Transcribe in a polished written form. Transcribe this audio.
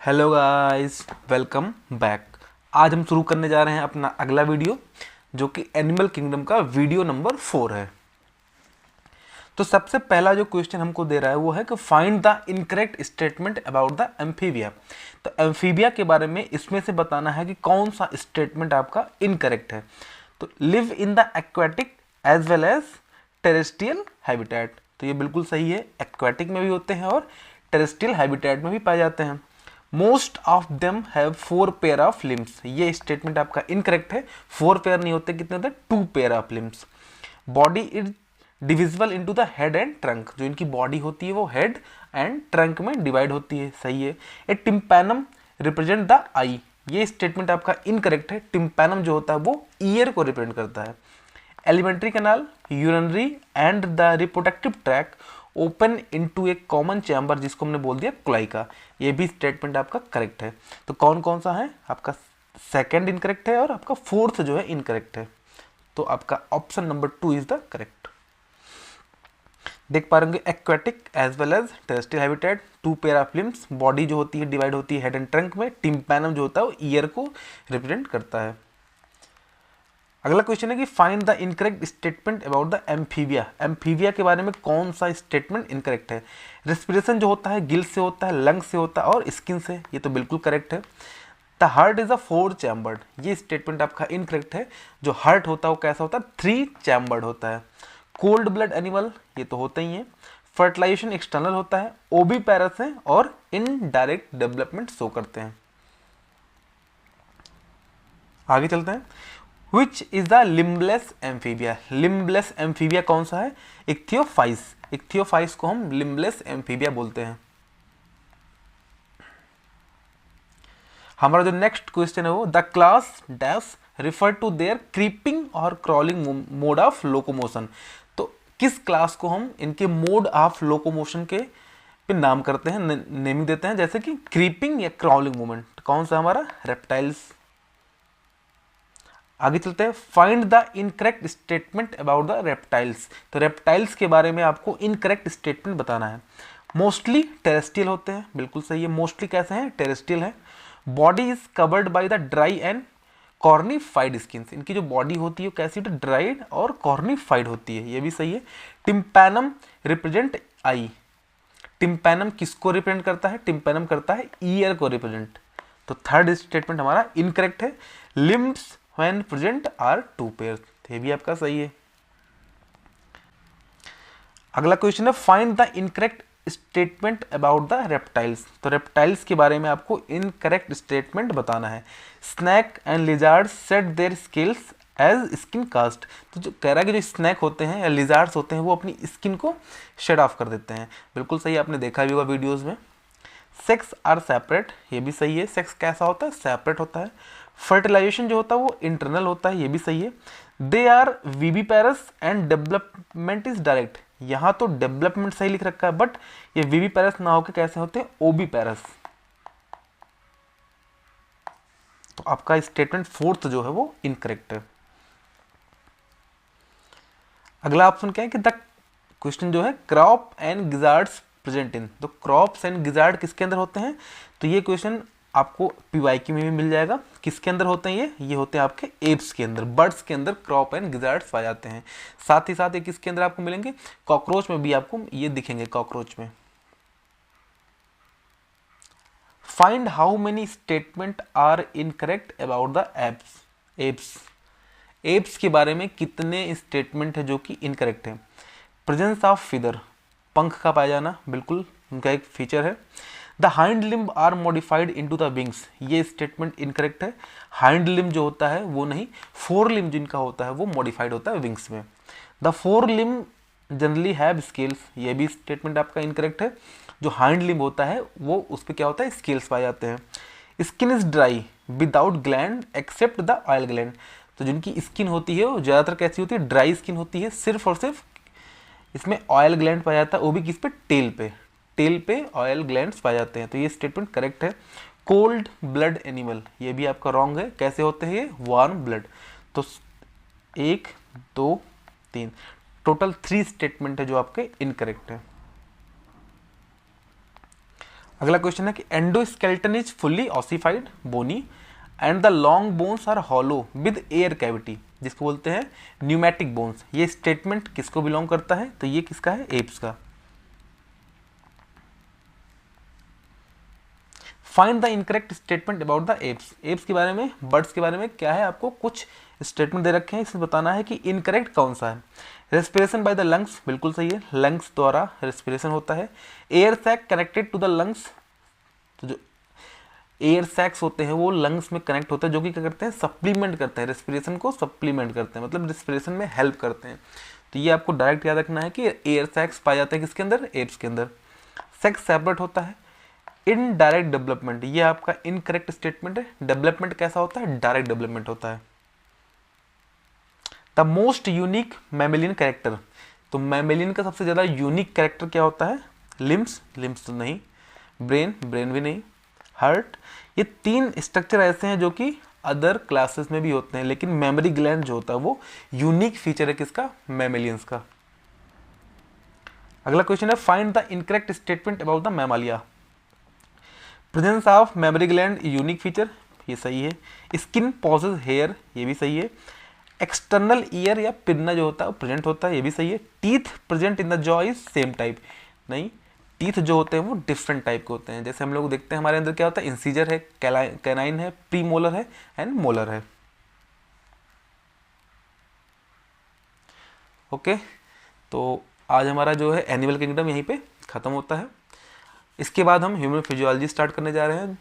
Hello guys, welcome back. आज हम शुरू करने जा रहे हैं अपना अगला वीडियो, जो कि एनिमल किंगडम का वीडियो नंबर 4 है। तो सबसे पहला जो क्वेश्चन हमको दे रहा है वो है कि find the incorrect statement about the amphibia. तो एम्फीबिया के बारे में इसमें से बताना है कि कौन सा स्टेटमेंट आपका इनकरेक्ट है। तो live in the aquatic as well as terrestrial habitat, तो ये बिल्कुल सही है। एक्वेटिक में भी होते हैं और टेरेस्ट्रियल हैबिटेट में भी पाए जाते हैं। Most of them have 4 pair of limbs, ये स्टेटमेंट आपका इनकरेक्ट है। 4 पेयर नहीं होते, कितने होते हैं? 2 pair of limbs. Body is divisible into the head and trunk, जो इनकी बॉडी होती है वो हेड एंड ट्रंक में डिवाइड होती है, सही है। ए टिम्पैनम रिप्रेजेंट द आई, ये स्टेटमेंट आपका इनकरेक्ट है। टिम्पैनम जो होता है वो ईयर को रिप्रेजेंट करता है। Alimentary canal, urinary and the reproductive tract open into एक कॉमन चैम्बर, जिसको हमने बोल दिया क्लाइका, ये भी स्टेटमेंट आपका करेक्ट है। तो कौन कौन सा है? आपका सेकंड इनकरेक्ट है और आपका फोर्थ जो है इनकरेक्ट है। तो आपका option number 2 is the correct. देख पा रहे होंगे, aquatic as well as terrestrial habitat, 2 pair of limbs, body जो होती है डिवाइड होती है हेड एंड ट्रंक में। टिम्पैनम जो होता है वो ईयर को रिप्रेजेंट करता है। अगला क्वेश्चन है कि find the incorrect statement about the amphibia. Amphibia के बारे में कौन सा स्टेटमेंट इनकरेक्ट है? रेस्पिरेशन जो होता है गिल से होता है, लंग से होता है और स्किन से, ये तो बिल्कुल करेक्ट है। The heart is a 4 chambered, ये स्टेटमेंट आपका इनकरेक्ट है। जो हार्ट होता है वो कैसा होता है? 3 चैम्बर्ड होता है। कोल्ड ब्लड एनिमल, ये तो होता ही है। फर्टिलाइजेशन एक्सटर्नल होता है, ओबी पैरस है और इनडायरेक्ट डेवलपमेंट शो करते हैं। आगे चलते हैं। Which is the limbless amphibia. Limbless amphibia कौन सा है? इक्थियोफाइस। इक्थियोफाइस को हम लिम्बलेस एम्फीबिया बोलते हैं। हमारा जो नेक्स्ट क्वेश्चन है वो the class dash refer to their creeping और क्रॉलिंग मोड ऑफ लोकोमोशन। तो किस क्लास को हम इनके मोड ऑफ लोकोमोशन के पे नाम करते हैं, नेमिंग देते हैं, जैसे कि क्रीपिंग या क्रॉलिंग मूवमेंट? कौन सा हमारा? रेप्टाइल्स। आगे चलते हैं। Find the incorrect statement about the reptiles. तो रेप्टाइल्स के बारे में आपको इनकरेक्ट स्टेटमेंट बताना है। मोस्टली टेरेस्ट्रियल होते हैं, बिल्कुल सही है। मोस्टली कैसे हैं? टेरेस्ट्रियल है। Body is covered by the dry and cornified skin, इनकी जो बॉडी होती है वो कैसी होती है? ड्राइड और कॉर्निफाइड होती है, ये भी सही है। टिम्पैनम रिप्रेजेंट आई, टिम्पैनम किसको रिप्रेजेंट करता है? टिम्पैनम करता है ईयर को रिप्रेजेंट। तो थर्ड स्टेटमेंट हमारा इनकरेक्ट है। Limbs when present are 2 pair, ये भी आपका सही है। अगला क्वेश्चन है find the incorrect statement about the reptiles. तो रेप्टाइल्स के बारे में आपको इनकरेक्ट स्टेटमेंट बताना है। Snake and lizards shed their scales as skin cast. तो जो कह रहा है कि जो स्नैक होते हैं या लिजार्ड्स होते हैं वो अपनी स्किन को शेड ऑफ कर देते हैं, बिल्कुल सही, आपने देखा भी होगा वीडियोस में। सेक्स आर सेपरेट, ये भी सही है। सेक्स कैसा होता है? सेपरेट होता है। फर्टिलाइजेशन जो होता है वो इंटरनल होता है, ये भी सही है। They are viviparous and development is direct, यहाँ तो डेवलपमेंट सही लिख रखा है, बट ये वीवीपैरस ना होकर कैसे होते हैं? ओबीपैरस। तो आपका स्टेटमेंट फोर्थ जो है वो इनकरेक्ट है। अगला ऑप्शन क्या है कि द क्वेश्चन जो है क्रॉप एंड गिजार्ड्स प्रेजेंट इन। तो क्रॉप्स एंड गिजार्ड किसके अंदर होते हैं? तो ये क्वेश्चन आपको पीवाईक्यू में भी मिल जाएगा। किसके अंदर होते हैं? ये होते हैं आपके एप्स के अंदर, बर्ड्स के अंदर क्रॉप एंड गिजार्ड्स पाए जाते हैं। साथ ही साथ ये किसके अंदर आपको मिलेंगे? कॉकरोच में भी आपको ये दिखेंगे, कॉकरोच में। Find how many statement are incorrect about the Aves. Aves Aves के बारे में कितने स्टेटमेंट है जो कि इनकरेक्ट है? प्रेजेंस ऑफ फीदर, पंख का पाया जाना, बिल्कुल उनका एक फीचर है। The hind limb are modified into the wings, ये स्टेटमेंट इनकरेक्ट है। हाइंड लिम्ब जो होता है वो नहीं, फोर लिम्ब जिनका होता है वो मॉडिफाइड होता है विंग्स में। The four limb generally have scales, ये भी स्टेटमेंट आपका इनकरेक्ट है। जो हाइंड लिम्ब होता है वो उस पर क्या होता है? स्केल्स पाए जाते हैं। Skin is dry without gland except the oil gland, तो जिनकी स्किन होती है वो ज़्यादातर कैसी होती है? ड्राई स्किन होती है, सिर्फ और सिर्फ इसमें ऑयल ग्लैंड पाया जाता है, वो भी किस पे? टेल पे। टेल पे ऑयल ग्लैंड्स पाए जाते हैं, तो ये स्टेटमेंट करेक्ट है। कोल्ड ब्लड एनिमल, ये भी आपका रॉन्ग है। कैसे होते हैं ये? Warm blood. तो 1 2 3 टोटल 3 स्टेटमेंट है जो आपके इनकरेक्ट है। अगला क्वेश्चन है कि endoskeleton is fully ossified bony and the long bones are hollow with air cavity, जिसको बोलते हैं न्यूमेटिक बोन्स। ये स्टेटमेंट किसको बिलोंग करता है? तो ये किसका है? एप्स का। Find the incorrect statement about the Aves. Aves के बारे में, बर्ड्स के बारे में क्या है, आपको कुछ स्टेटमेंट दे रखे हैं, इसमें बताना है कि इनकरेक्ट कौन सा है। रेस्पिरेशन बाय द लंग्स, बिल्कुल सही है, लंग्स द्वारा रेस्पिरेशन होता है। Air sac connected to the lungs, तो जो एयर सैक्स होते हैं वो लंग्स में कनेक्ट होते हैं, जो कि क्या करते हैं? सप्लीमेंट करते हैं, रेस्पिरेशन को सप्लीमेंट करते हैं, मतलब रेस्पिरेशन में हेल्प करते हैं। तो ये आपको डायरेक्ट याद रखना है कि एयर सैक्स पाए जाते हैं किसके अंदर? एप्स के अंदर। सेक्स सेपरेट होता है। इनडायरेक्ट डेवलपमेंट, ये आपका इनकरेक्ट स्टेटमेंट है। डेवलपमेंट कैसा होता है? डायरेक्ट डेवलपमेंट होता है। The most unique mammalian character, तो मैमेलियन का सबसे ज्यादा यूनिक कैरेक्टर क्या होता है? लिम्स, लिम्स तो नहीं। ब्रेन, ब्रेन भी नहीं। हार्ट, ये तीन स्ट्रक्चर ऐसे हैं जो कि अदर क्लासेस में भी होते हैं, लेकिन मेमोरी ग्लैंड जो होता है वो यूनिक फीचर है किसका? मैमेलियंस का। अगला क्वेश्चन है find the incorrect statement about the Mammalia. Presence of mammary gland unique feature, ये सही है। स्किन पॉसेस हेयर, ये भी सही है। एक्सटर्नल ईयर या पिन्ना जो होता है वो प्रेजेंट होता है, ये भी सही है। Teeth present in the jaw is same type, नहीं, टीथ जो होते हैं वो डिफरेंट टाइप के होते हैं। जैसे हम लोग देखते हैं हमारे अंदर क्या होता है? इंसीजर है, कैनाइन है, प्री मोलर है एंड मोलर है। ओके, तो आज हमारा जो है एनिमल किंगडम यहीं पे खत्म होता है। इसके बाद हम ह्यूमन फिजियोलॉजी स्टार्ट करने जा रहे हैं,